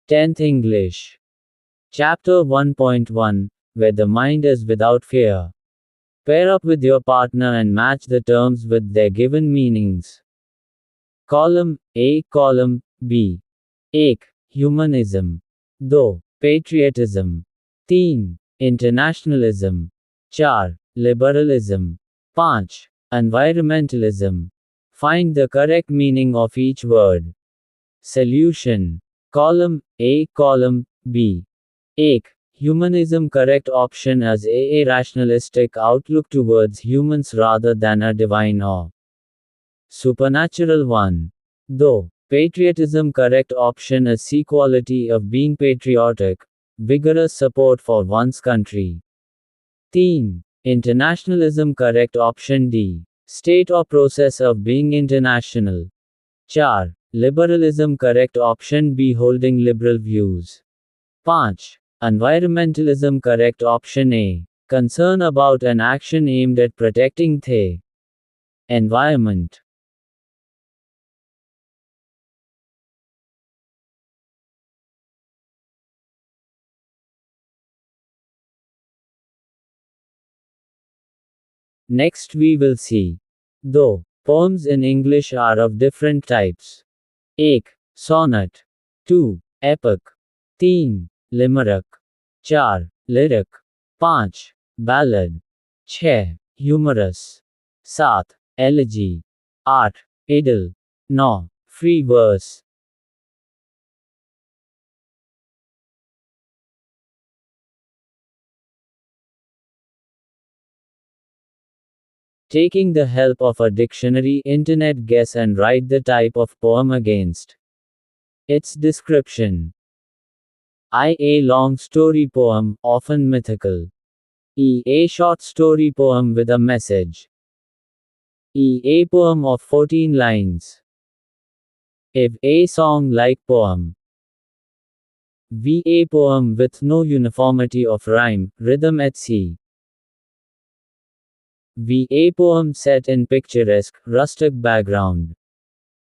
10th English. Chapter 1.1 Where the mind is without fear. Pair up with your partner and match the terms with their given meanings. Column A, column B. 1. Humanism. 2. Patriotism. 3. Internationalism. 4. Liberalism. 5. Environmentalism. Find the correct meaning of each word. Solution. Column A, column B. 1. Humanism. Correct option as A rationalistic outlook towards humans rather than a divine or supernatural one. 2. Patriotism. Correct option as C. Quality of being patriotic, vigorous support for one's country. 3. Internationalism. Correct option D. State or process of being international. 4. Liberalism. Correct option B. Holding liberal views. 5. Environmentalism. Correct option A. Concern about an action aimed at protecting the environment. Next we will see. Though poems in English are of different types. 1. Sonnet. 2. Epic. 3. Limerick. 4. Lyric. 5. Ballad. 6. Humorous. 7. Elegy. 8. Idyll. 9. Free verse. Taking the help of a dictionary, internet, guess and write the type of poem against its description. I. A long story poem, often mythical. E. A short story poem with a message. E. A poem of 14 lines. If. A song-like poem. V. A poem with no uniformity of rhyme, rhythm etc. V. A poem set in picturesque, rustic background.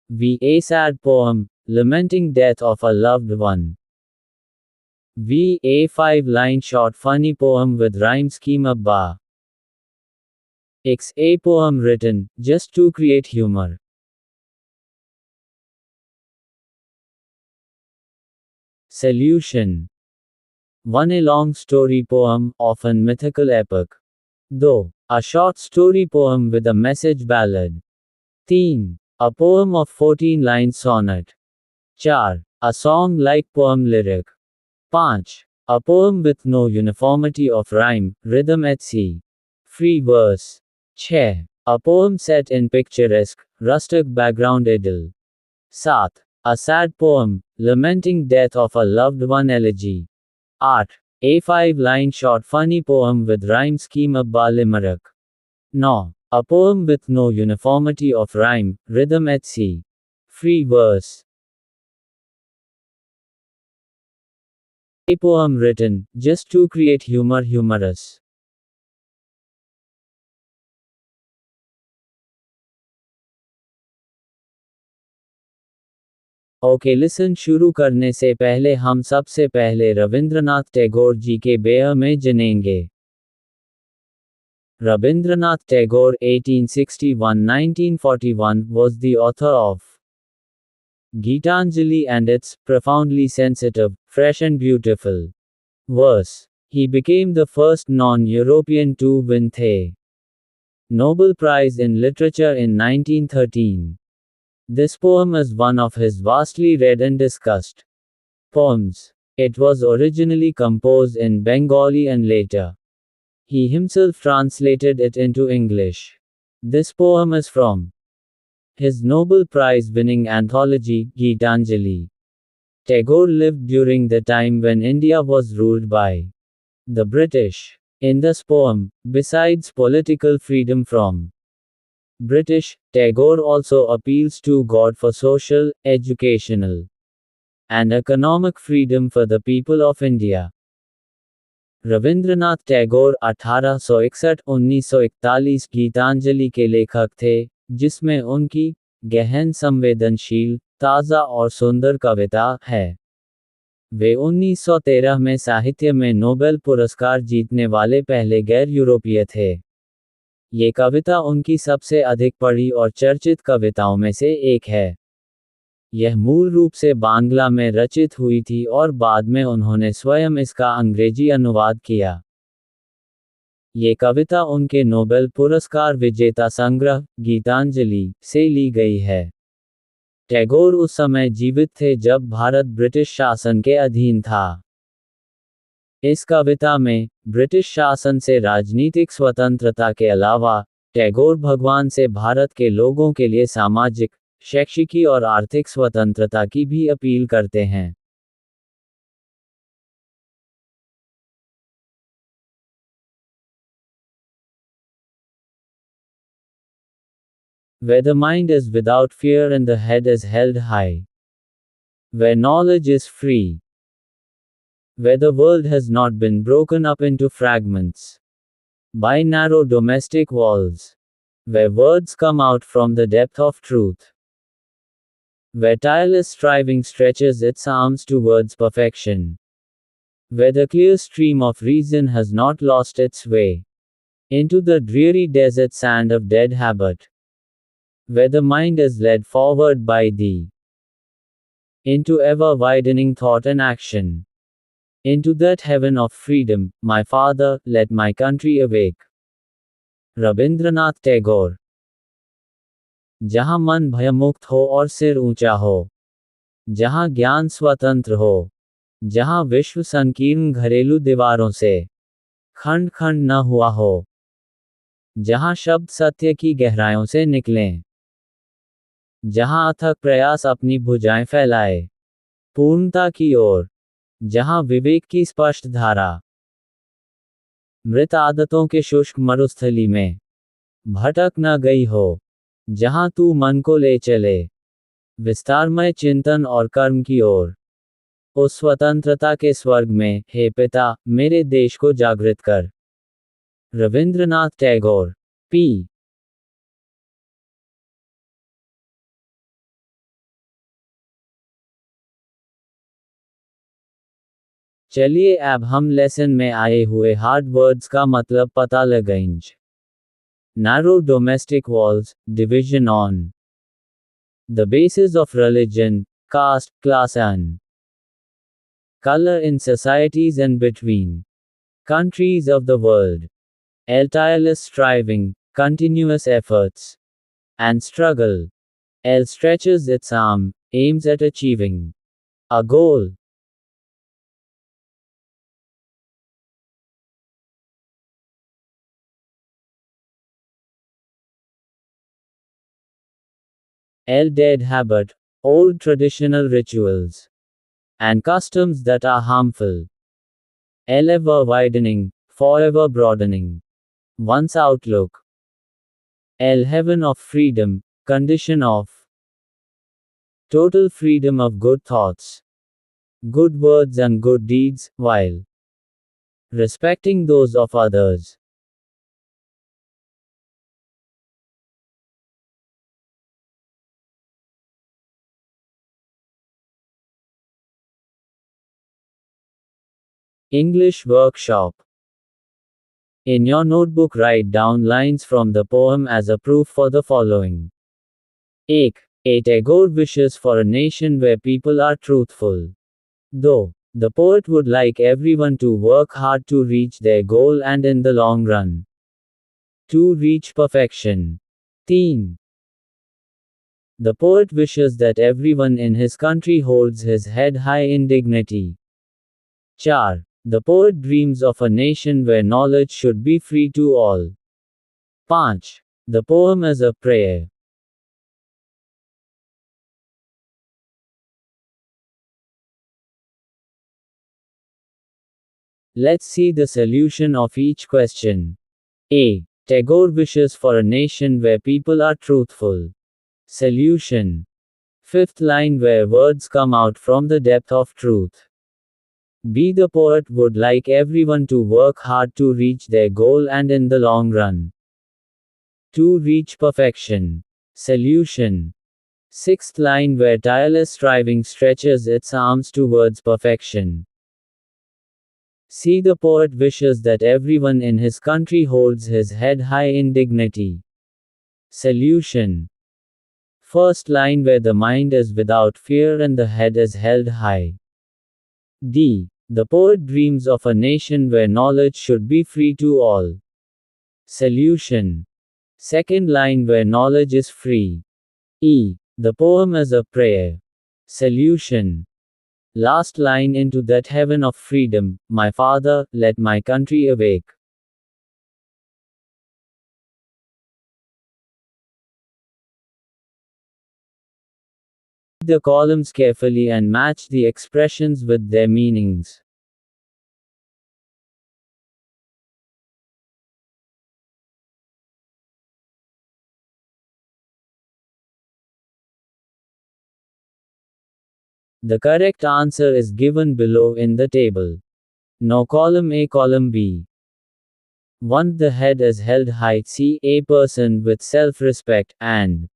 V. A sad poem, lamenting death of a loved one. V. A 5-line short funny poem with rhyme schema bar. X. A poem written, just to create humor. Solution. 1. A long story poem, often mythical epic. 2. A short story poem with a message ballad. 3. A poem of 14-line sonnet. 4. A song-like poem lyric. 5. A poem with no uniformity of rhyme, rhythm etc. Free verse. 6. A poem set in picturesque, rustic background idyll. 7. A sad poem, lamenting death of a loved one elegy. 8. A 5-line short funny poem with rhyme schema bar limerick. 9. A poem with no uniformity of rhyme, rhythm etc. Free verse. A poem written, just to create humor humorous. Okay listen शुरू करने से पहले हम सबसे पहले रविंद्रनाथ टैगोर जी के बारे में जानेंगे। Rabindranath Tagore (1861–1941) was the author of Gitanjali and its profoundly sensitive, fresh and beautiful verse. He became the first non-European to win the Nobel Prize in Literature in 1913. This poem is one of his vastly read and discussed poems. It was originally composed in Bengali and later he himself translated it into English. This poem is from his Nobel Prize-winning anthology, Gitanjali. Tagore lived during the time when India was ruled by the British. In this poem, besides political freedom from British, Tagore also appeals to God for social, educational, and economic freedom for the people of India. Rabindranath Tagore 1861-1941 Geetanjali के लेखक थे, जिसमें उनकी गहन संवेदनशील, ताज़ा और सुंदर कविता है। वे 1913 में साहित्य में नोबेल पुरस्कार जीतने वाले पहले गैर यूरोपीय थे। ये कविता उनकी सबसे अधिक पढ़ी और चर्चित कविताओं में से एक है। यह मूल रूप से बांग्ला में रचित हुई थी और बाद में उन्होंने स्वयं इसका अंग्रेजी अनुवाद किया। ये कविता उनके नोबेल पुरस्कार विजेता संग्रह गीतांजलि से ली गई है। टैगोर उस समय जीवित थे जब भारत ब्रिटिश शासन के अधीन था। इस कविता में ब्रिटिश शासन से राजनीतिक स्वतंत्रता के अलावा टैगोर भगवान से भारत के लोगों के लिए सामाजिक, शैक्षिकी और आर्थिक स्वतंत्रता की भी अपील करते हैं। Where the mind is without fear and the head is held high. Where knowledge is free. Where the world has not been broken up into fragments by narrow domestic walls. Where words come out from the depth of truth. Where tireless striving stretches its arms towards perfection. Where the clear stream of reason has not lost its way into the dreary desert sand of dead habit. Where the mind is led forward by thee into ever widening thought and action. Into that heaven of freedom, my father, let my country awake. Rabindranath Tagore. जहाँ मन भयमुक्त हो और सिर ऊंचा हो, जहाँ ज्ञान स्वतंत्र हो, जहाँ विश्व संकीर्ण घरेलू दीवारों से खंड खंड न हुआ हो, जहाँ शब्द सत्य की गहराइयों से निकलें, जहाँ अथक प्रयास अपनी भुजाएं फैलाए पूर्णता की ओर, जहाँ विवेक की स्पष्ट धारा मृत आदतों के शुष्क मरुस्थली में भटक न गई हो, जहाँ तू मन को ले चले विस्तारमय चिंतन और कर्म की ओर, उस स्वतंत्रता के स्वर्ग में, हे पिता, मेरे देश को जागृत कर। रविंद्रनाथ टैगोर। पी। चलिए अब हम लेसन में आए हुए हार्ड वर्ड्स का मतलब पता लगाएंगे। Narrow domestic walls, division on the basis of religion, caste, class and color in societies and between countries of the world. Tireless striving, continuous efforts, and struggle. L stretches its arm, aims at achieving a goal. L dead habit, old traditional rituals and customs that are harmful. L ever widening, forever broadening one's outlook. L heaven of freedom, condition of total freedom of good thoughts, good words and good deeds, while respecting those of others. English workshop. In your notebook, write down lines from the poem as a proof for the following. 1. A Tagore wishes for a nation where people are truthful. Though the poet would like everyone to work hard to reach their goal and in the long run to reach perfection. 3. The poet wishes that everyone in his country holds his head high in dignity. 4. The poet dreams of a nation where knowledge should be free to all. 5. The poem is a prayer. Let's see the solution of each question. A. Tagore wishes for a nation where people are truthful. Solution. Fifth line, where words come out from the depth of truth. B. The poet would like everyone to work hard to reach their goal and in the long run to reach perfection. Solution. Sixth line where tireless striving stretches its arms towards perfection. See, the poet wishes that everyone in his country holds his head high in dignity. Solution. First line where the mind is without fear and the head is held high. D. The poet dreams of a nation where knowledge should be free to all. Solution. Second line where knowledge is free. E. The poem is a prayer. Solution. Last line into that heaven of freedom, my father, let my country awake. Read the columns carefully and match the expressions with their meanings. The correct answer is given below in the table. No column A, column B. 1. The head is held high. C. A person with self-respect, and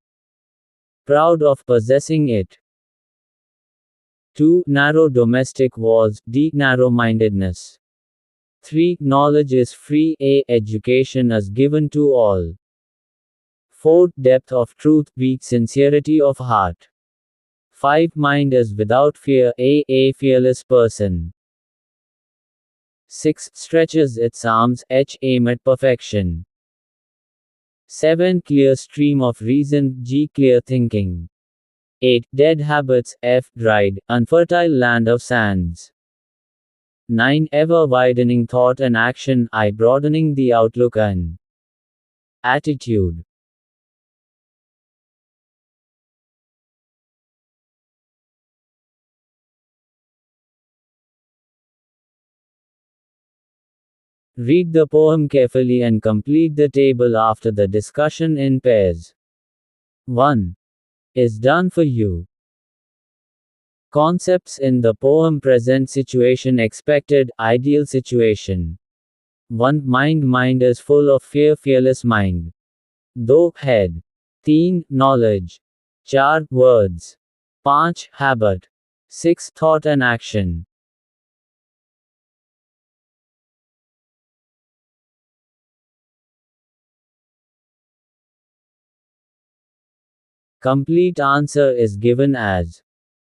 proud of possessing it. 2. Narrow domestic walls. D. Narrow-mindedness. 3. Knowledge is free. A. Education is given to all. 4. Depth of truth. B. Sincerity of heart. 5. Mind is without fear. A fearless person. 6. Stretches its arms. H. Aim at perfection. 7. Clear stream of reason. G. Clear thinking. 8. Dead habits. F. Dried, unfertile land of sands. 9. Ever widening thought and action. I. Broadening the outlook and attitude. Read the poem carefully and complete the table after the discussion in pairs. 1. Is done for you. Concepts in the poem: present situation, expected, ideal situation. 1. Mind is full of fear, fearless mind. 2. Head. 3. Knowledge. 4. Words. 5. Habit. 6. Thought and action. Complete answer is given as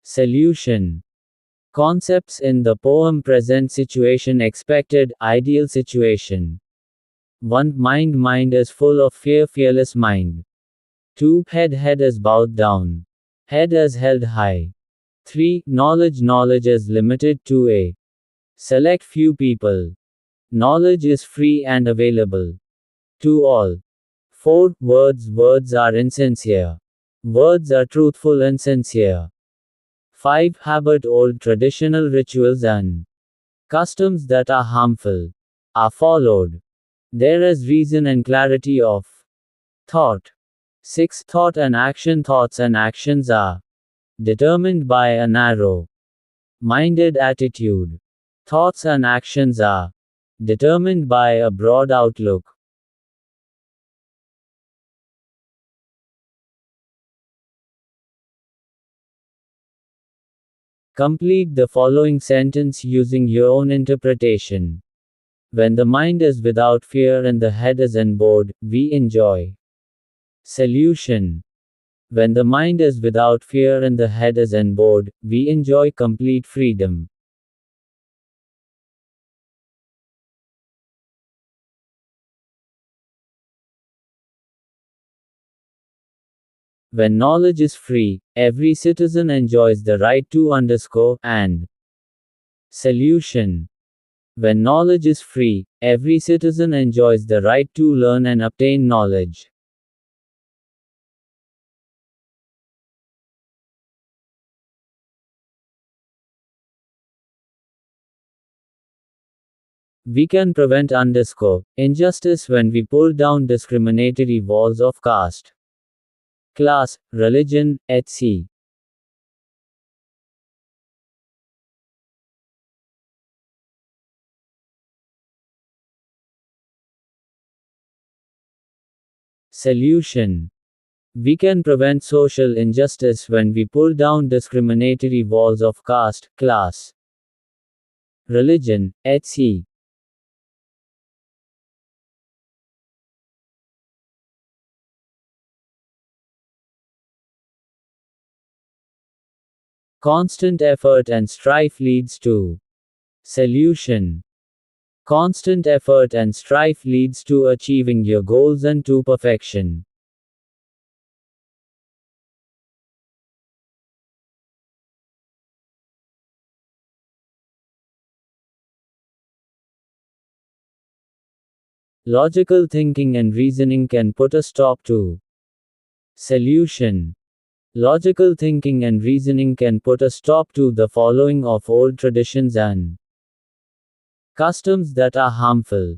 solution. Concepts in the poem: present situation, expected, ideal situation. 1. Mind is full of fear, fearless mind. 2. Head is bowed down. Head is held high. 3. Knowledge is limited to a select few people. Knowledge is free and available to all. 4. Words are insincere. Words are truthful and sincere. 5. Habit, old traditional rituals and customs that are harmful are followed. There is reason and clarity of thought. 6. Thought and action, thoughts and actions are determined by a narrow minded attitude. Thoughts and actions are determined by a broad outlook. Complete the following sentence using your own interpretation. When the mind is without fear and the head is on board, we enjoy. Solution. When the mind is without fear and the head is on board, we enjoy complete freedom. When knowledge is free, every citizen enjoys the right to and solution. When knowledge is free, every citizen enjoys the right to learn and obtain knowledge. We can prevent injustice when we pull down discriminatory walls of caste, class, religion, etc. Solution. We can prevent social injustice when we pull down discriminatory walls of caste, class, religion, etc. Constant effort and strife leads to solution. Constant effort and strife leads to achieving your goals and to perfection. Logical thinking and reasoning can put a stop to solution. Logical thinking and reasoning can put a stop to the following of old traditions and customs that are harmful.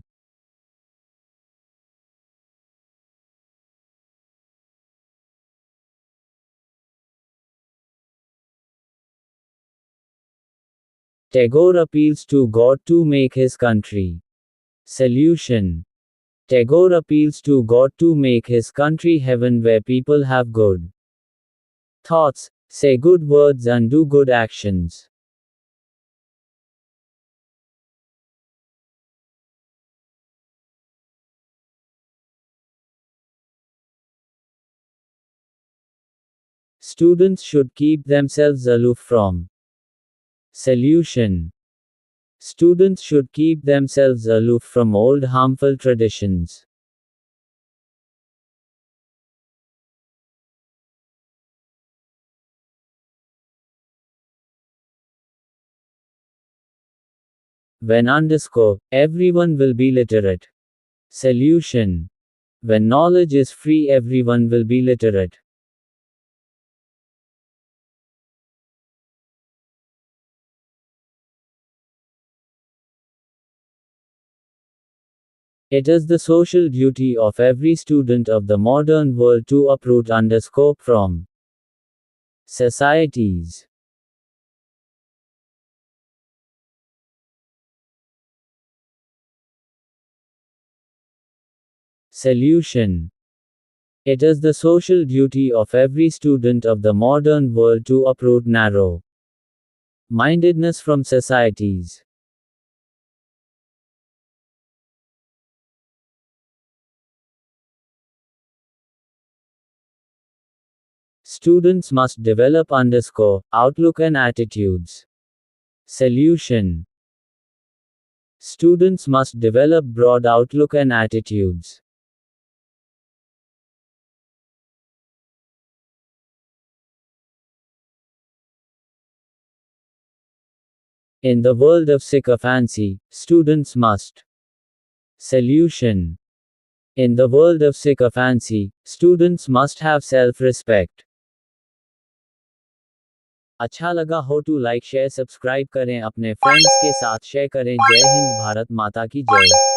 Tagore appeals to God to make his country. Solution. Tagore appeals to God to make his country heaven where people have good thoughts, say good words and do good actions. Students should keep themselves aloof from solution. Students should keep themselves aloof from old harmful traditions. When everyone will be literate. Solution. When knowledge is free, everyone will be literate. It is the social duty of every student of the modern world to uproot from societies. Solution. It is the social duty of every student of the modern world to uproot narrow mindedness from societies. Students must develop outlook and attitudes. Solution. Students must develop broad outlook and attitudes. In the world of sycophancy, students must. Solution. In the world of sycophancy, students must have self-respect. अच्छा लगा हो तो like share subscribe करें अपने friends के साथ share करें जय हिंद भारत माता की जय